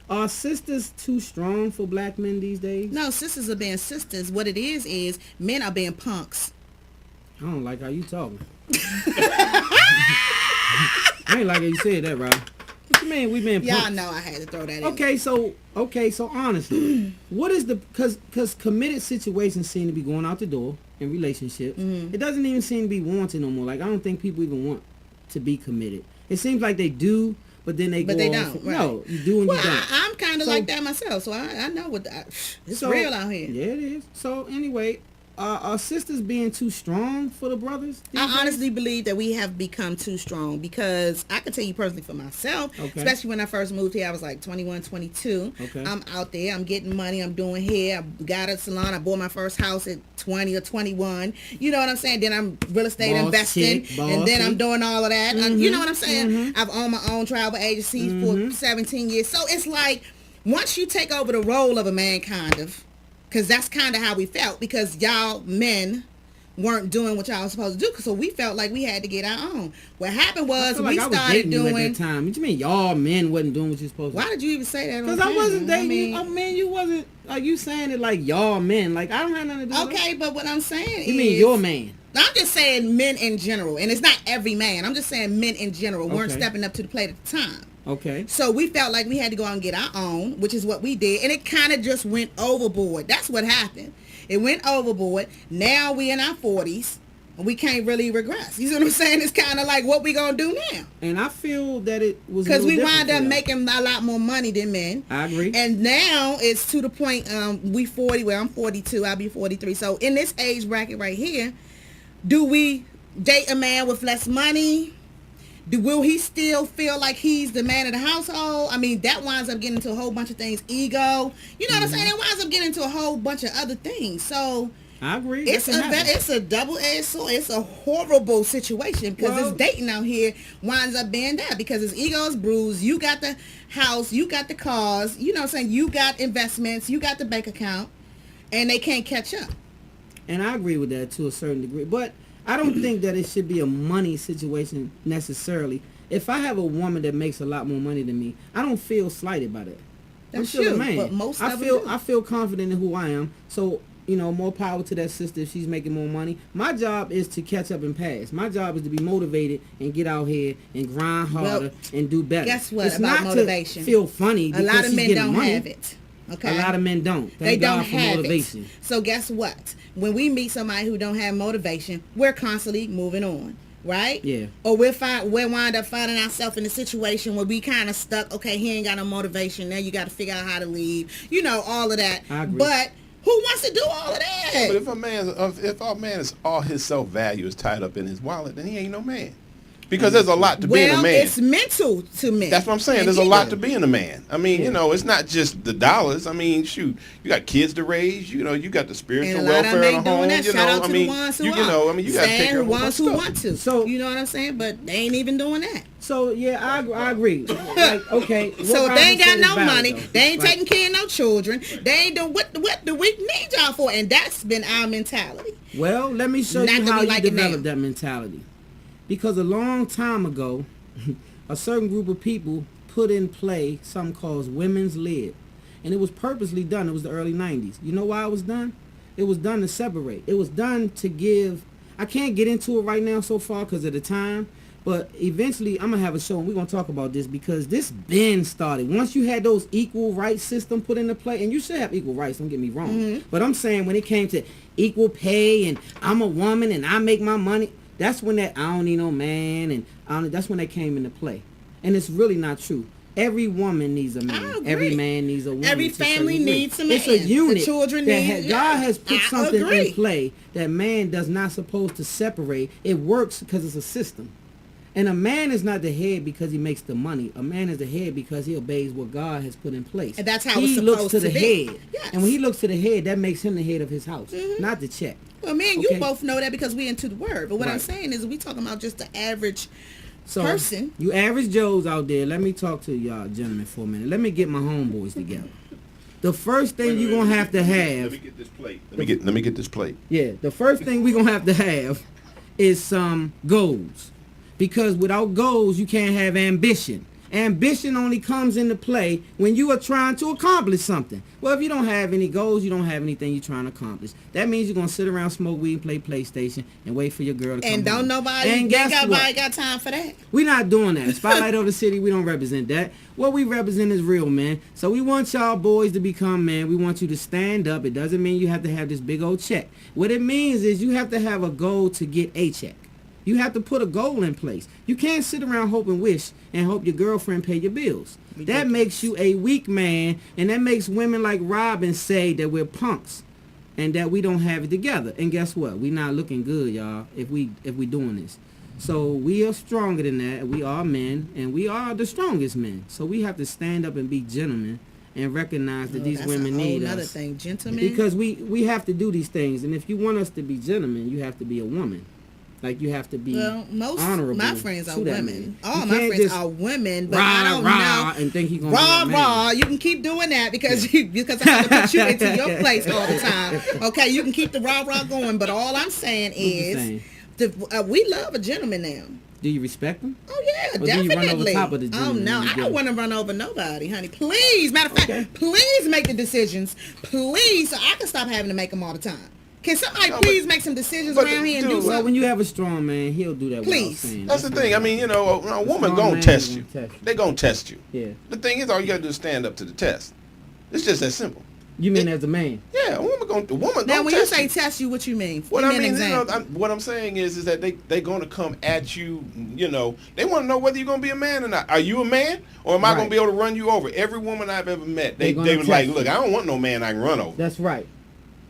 Are sisters too strong for black men these days? No, sisters are being sisters. What it is men are being punks. I don't like how you talking. I ain't like how you said that, Robin. What you mean we been Y'all punks? know I had to throw that in. Okay, so honestly, what is the because committed situations seem to be going out the door in relationships. Mm-hmm. It doesn't even seem to be wanted no more. Like I don't think people even want to be committed. It seems like they do, but then they But go they off. don't, right. No, you do and Well, you don't. I'm kind of So- like that myself, so I know what it's So- real out here. Yeah, it is. So anyway, are sisters being too strong for the brothers? these days? I honestly believe that we have become too strong because I can tell you personally for myself, Okay. especially when I first moved here, I was like 21, 22. Okay. I'm out there, I'm getting money, I'm doing hair, I got a salon, I bought my first house at 20 or 21. You know what I'm saying? Then I'm real estate Boss investing, chick, and then I'm bossy. doing all of that. You know what I'm saying? I've owned my own travel agency for 17 years. So it's like, once you take over the role of a man, kind of, because that's kind of how we felt, because y'all men weren't doing what y'all was supposed to do, so we felt like we had to get our own. What happened I was feel we like I was started dating you at doing. that time. What you mean y'all men wasn't doing what you supposed to? Why did you even say that? on Because I wasn't camera? dating you. I mean, you wasn't like you saying it like y'all men. Like I don't have nothing to do with Okay, but what I'm saying that. You is, mean your man? I'm just saying men in general, and it's not every man. I'm just saying men in general weren't Okay. stepping up to the plate at the time. Okay. So we felt like we had to go out and get our own, which is what we did, and it kind of just went overboard. That's what happened. It went overboard. Now we in our 40s, and we can't really regress. You see what I'm saying? It's kind of like, what we gonna do now? And I feel that it was Because we wind wind up making a lot more money than men. I agree. And now it's to the point, we 40, well, I'm 42, I'll be 43. So in this age bracket right here, do we date a man with less money? Will he still feel like he's the man of the household? I mean, that winds up getting into a whole bunch of things. Ego. You know what I'm saying? It winds up getting into a whole bunch of other things. So I agree. it's That can happen. it's a double-edged sword. It's a horrible situation because Well- this dating out here winds up being that because his ego is bruised. You got the house, you got the cars, you know what I'm saying? You got investments, you got the bank account, and they can't catch up. And I agree with that to a certain degree. But I don't think that it should be a money situation necessarily. if I have a woman that makes a lot more money than me, I don't feel slighted by that. I'm That's still a you, man. but most I of them feel do. I feel confident in who I am. So, you know, more power to that sister if she's making more money. My job is to catch up and pass. My job is to be motivated and get out here and grind harder and do better. Guess what It's about not motivation? To feel funny A because lot of she's men getting don't money. have it. Okay. A lot of men don't. They Thank don't God for have motivation. it. So guess what? When we meet somebody who don't have motivation, we're constantly moving on, right? Yeah. Or we'll wind up finding ourselves in a situation where we kind of stuck. Okay, he ain't got no motivation. Now you got to figure out how to leave. You know, all of that. I agree. But who wants to do all of that? But if a man is all his self value is tied up in his wallet, then he ain't no man. Because there's a lot to being a Well, man. it's mental to me. That's what I'm saying. And There's a he lot do. to being a man. I mean, you know, it's not just the dollars. I mean, shoot, you got kids to raise. You know, you got the spiritual And a lot of welfare them in ain't the home. doing that. You Shout know, out I to mean, the ones who you are. know, I mean, you got to take Saying care of the a whole ones bunch who of want stuff. to. So- You know what I'm saying? But they ain't even doing that. So yeah, I agree. Like, okay. what So if they Robin ain't got said is no valid, money, though. they ain't Like, taking care of no children, they ain't doing what do we need y'all for? And that's been our mentality. Well, let me show Not you to how be you like it develop now. that mentality. Because a long time ago, a certain group of people put in play something called women's lib. And it was purposely done. It was the early 90s. You know why it was done? It was done to separate. It was done to give... I can't get into it right now so far because of the time. But eventually, I'm going to have a show and we're going to talk about this because this been started. Once you had those equal rights system put into play, and you should have equal rights, don't get me wrong. But I'm saying when it came to equal pay and I'm a woman and I make my money, that's when that I don't need no man and that's when that came into play. And it's really not true. Every woman needs a I man. agree. Every man needs a woman. Every to a certain family degree. needs a man. It's a unit. The children that need- God has put I something agree. in play that man does not supposed to separate. It works because it's a system. And a man is not the head because he makes the money. A man is the head because he obeys what God has put in place. And that's how he it's looks supposed to the to be. head. Yes. And when he looks to the head, that makes him the head of his house, not the check. Well, me and Okay. you both know that because we into the word. But what I'm Right. saying is we talking about just the average So, person. you average Joes out there, let me talk to y'all gentlemen for a minute. Let me get my homeboys together. The first thing you're going to have, Let me get this plate. Let me get this plate. yeah, the first thing we're going to have is some goals. Because without goals, you can't have ambition. Ambition only comes into play when you are trying to accomplish something. Well, if you don't have any goals, you don't have anything you're trying to accomplish. That means you're going to sit around, smoke weed, play PlayStation, and wait for your girl to come And don't home. nobody, And guess what? nobody got time for that. We're not doing that. Spotlight of the City, we don't represent that. What we represent is real men. So we want y'all boys to become men. We want you to stand up. It doesn't mean you have to have this big old check. What it means is you have to have a goal to get a check. You have to put a goal in place. You can't sit around hope and wish and hope your girlfriend pay your bills. That makes you a weak man, and that makes women like Robin say that we're punks and that we don't have it together. And guess what? We not looking good, y'all, if we doing this. So we are stronger than that. We are men, and we are the strongest men. So we have to stand up and be gentlemen and recognize that these That's women a whole need nother us. thing, gentlemen. Because we have to do these things. And if you want us to be gentlemen, you have to be a woman. Like, you have to be most honorable. my friends are to that women. man. All You my can't friends just are women, but rah, I don't rah, know. and think he gonna Rah, be that man. rah. You can keep doing that because because I have to put you into your place all the time. Okay, you can keep the rah rah going, but all I'm saying you is, saying? we love a gentleman now. Do you respect him? Oh yeah, Or do you definitely. run over top of the Oh gentleman no, when you I get don't him? want to run over nobody, honey. Please, matter of fact, Okay. please make the decisions, please, so I can stop having to make them all the time. Can somebody No, please make some decisions but around here and dude, do Well, something? when you have a strong man, he'll do that Please. without saying. That's the thing. I mean, you know, a woman strong gonna man test is you. gonna test you. They gonna test you. Yeah. The thing is, all you gotta do is stand up to the test. It's just that simple. You mean as a man? Yeah, a woman Now, gonna when you test say you. test you, what you mean? What Give I me an mean, you know, example. what I'm saying is that they gonna come at you. You know, they want to know whether you're gonna be a man or not. Are you a man, or am I gonna Right. be able to run you over? Every woman I've ever met, They they gonna was like, test look, you. I don't want no man I can run over. That's right.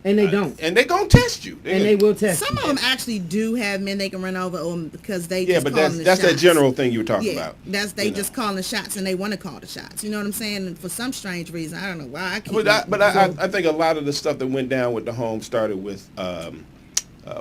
And they don't. And they gonna test you. And they will test Some you. of them actually do have men they can run over because they Yeah, just but calling the that's that shots. general thing you were talking Yeah, about. that's they you know. just calling the shots and they want to call the shots. You know what I'm saying? And for some strange reason, I don't know why. I keep But I think a lot of the stuff that went down with the home started with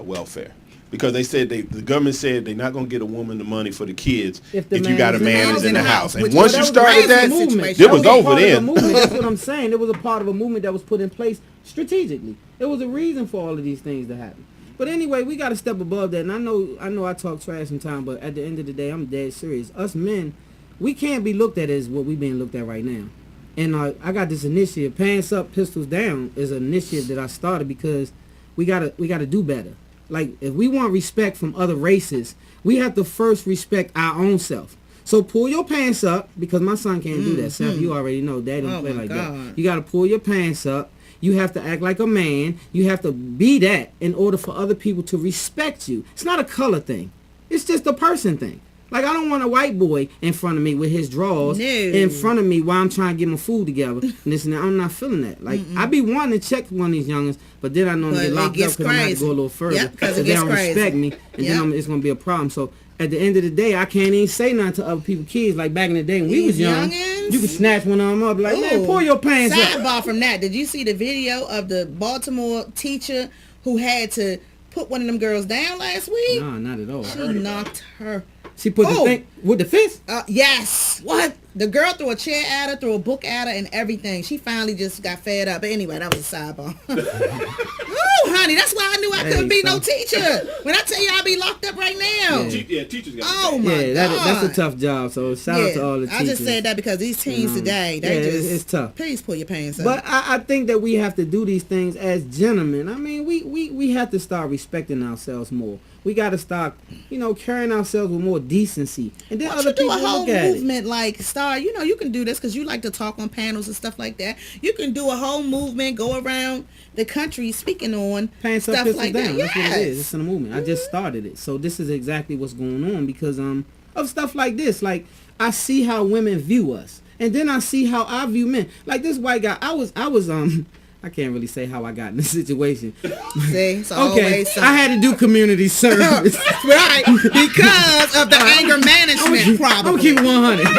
welfare. Because they said the government said they're not going to get a woman the money for the kids If if, the you got a man man is is in the house. And which once was you a started crazy that, situation. it was That a over part of the then. movement. That's what I'm saying. It was a part of a movement that was put in place strategically. It was a reason for all of these things to happen. But anyway, we got to step above that. And I know I talk trash sometimes, but at the end of the day, I'm dead serious. Us men, we can't be looked at as what we being looked at right now. And I got this initiative, Pants Up, Pistols Down, is an initiative that I started because we gotta do better. Like, if we want respect from other races, we have to first respect our own self. So pull your pants up, because my son can't do that. Seth, you already know, Dad don't play like that. You gotta pull your pants up. You have to act like a man. You have to be that in order for other people to respect you. It's not a color thing. It's just a person thing. Like, I don't want a white boy in front of me with his drawers in front of me while I'm trying to get my food together. And this and that. I'm not feeling that. Like, I be wanting to check one of these youngins, but then I know I'm going to get locked up because I'm going to have to go a little further. Yep, so they don't respect me, and then it's going to be a problem. So at the end of the day, I can't even say nothing to other people's kids. Like back in the day when we was young, you could snatch one of them up like, man, pull your pants up. Sidebar from that, did you see the video of the Baltimore teacher who had to put one of them girls down last week? No, not at all. She knocked her. She put the thing with the fist? Yes. What? The girl threw a chair at her, threw a book at her, and everything. She finally just got fed up. But anyway, that was a sidebar. Oh, honey, that's why I knew I couldn't be no teacher. When I tell you I'll be locked up right now. Yeah, teachers got my God. That's a tough job. So shout out to all the teachers. I just said that because these teens today, they it's tough. Please pull your pants up. But I think that we have to do these things as gentlemen. I mean, we have to start respecting ourselves more. We got to start, carrying ourselves with more decency. And then other people do a whole look at movement like, Star, you can do this because you like to talk on panels and stuff like that. You can do a whole movement, go around the country speaking on Pants Up, stuff Pistols like Down. that. That's what it is. It's in a movement. I just started it. So this is exactly what's going on because of stuff like this. Like, I see how women view us. And then I see how I view men. Like this white guy, I was I can't really say how I got in this situation. See, so okay, I had to do community service. Right, because of the anger management problem. I'm going to keep it 100. Right.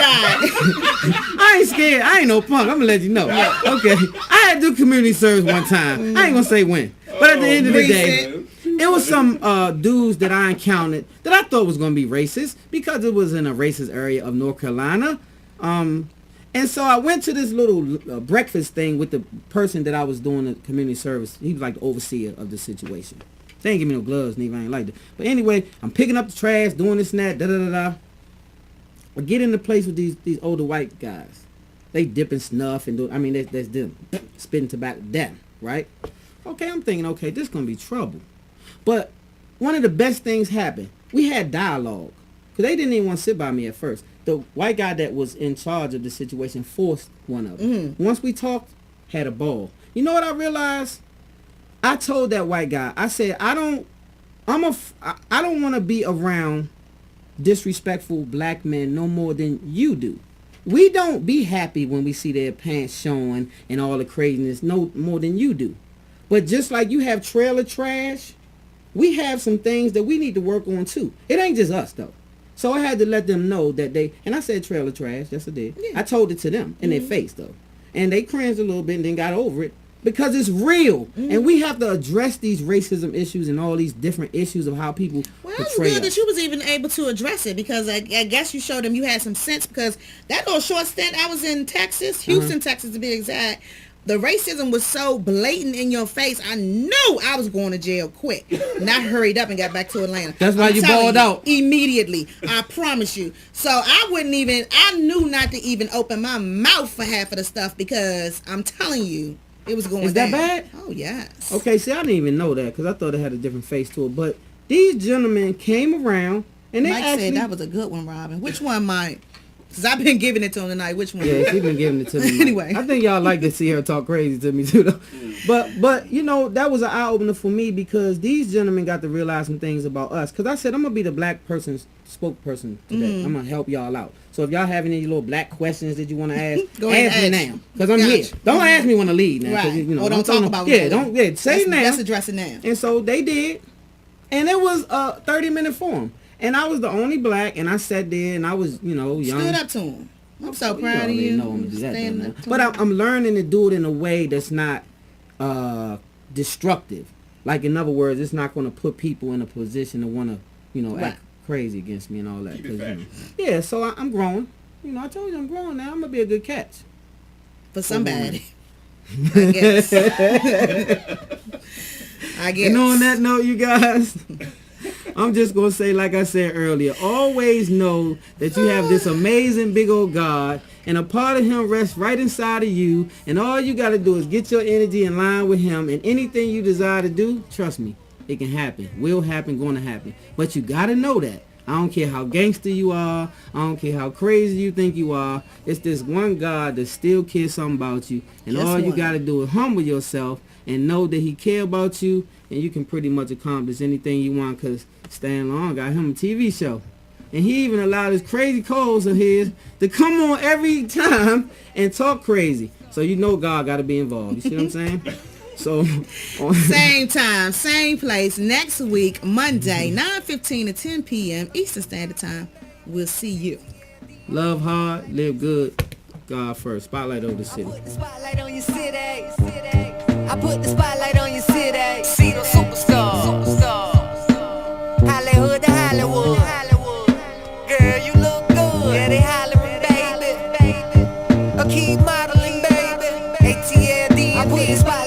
I ain't scared. I ain't no punk. I'm going to let you know. Okay. I had to do community service one time. I ain't going to say when. But at the end of the day, it was some dudes that I encountered that I thought was going to be racist because it was in a racist area of North Carolina. And so I went to this little breakfast thing with the person that I was doing the community service. He was like the overseer of the situation. They ain't give me no gloves, neither. I ain't like that. But anyway, I'm picking up the trash, doing this and that, da-da-da-da. I get in the place with these older white guys. They dipping snuff and that's them. Spitting tobacco, them, right? Okay, I'm thinking, okay, this is going to be trouble. But one of the best things happened. We had dialogue. Because they didn't even want to sit by me at first. The white guy that was in charge of the situation forced one of them. Once we talked, had a ball. You know what I realized? I told that white guy, I said, I don't want to be around disrespectful black men no more than you do. We don't be happy when we see their pants showing and all the craziness no more than you do. But just like you have trailer trash, we have some things that we need to work on too. It ain't just us though. So I had to let them know that and I said trailer trash, yes I did. Yeah. I told it to them in their face though. And they cringed a little bit and then got over it because it's real. And we have to address these racism issues and all these different issues of how people portray it's good that you was even able to address it because I guess you showed them you had some sense because that little short stint I was in Texas, Houston, Texas to be exact, the racism was so blatant in your face. I knew I was going to jail quick. And I hurried up and got back to Atlanta. That's why you balled out. Immediately. I promise you. So I knew not to even open my mouth for half of the stuff because I'm telling you, it was going down. Is that bad? Oh, yes. Okay, see, I didn't even know that because I thought it had a different face to it. But these gentlemen came around and they Mike said that was a good one, Robin. Which one, Mike? Because I've been giving it to him tonight. Which one? Yeah, she's been giving it to me. Anyway. I think y'all like to see her talk crazy to me too, though. But that was an eye-opener for me because these gentlemen got to realize some things about us. Because I said, I'm going to be the black person's spokesperson today. I'm going to help y'all out. So if y'all have any little black questions that you want to ask, ask me now. Because I'm here. Don't ask me when to leave now. Right. Don't talk about it. Say it now. Let's address it now. And so they did. And it was a 30-minute forum. And I was the only black, and I sat there, and I was, young. Stood up to him. I'm so proud of you. Know I'm do that, but I'm learning to do it in a way that's not destructive. Like, in other words, it's not going to put people in a position to want to, act crazy against me and all that. Yeah, so I'm growing. I told you I'm growing now. I'm going to be a good catch. For somebody. I guess. I guess. And on that note, you guys, I'm just going to say, like I said earlier, always know that you have this amazing big old God, and a part of him rests right inside of you, and all you got to do is get your energy in line with him, and anything you desire to do, trust me, it can happen, will happen, going to happen. But you got to know that. I don't care how gangster you are. I don't care how crazy you think you are. It's this one God that still cares something about you. And Just all you one. got to do is humble yourself and know that he care about you. And you can pretty much accomplish anything you want, because Stan Long got him a TV show. And he even allowed his crazy co-host of his to come on every time and talk crazy. So you know God got to be involved. You see what I'm saying? So Same time, same place, next week, Monday, 9:15 to 10 p.m. Eastern Standard Time. We'll see you. love hard, live good, God first. Spotlight over the city. Put the spotlight on your city. I put the spotlight on your city. See the superstar. Hollywood to Hollywood. Girl, you look good. Yeah, they hollering, baby. Keep modeling, baby. ATLD. I put the spotlight.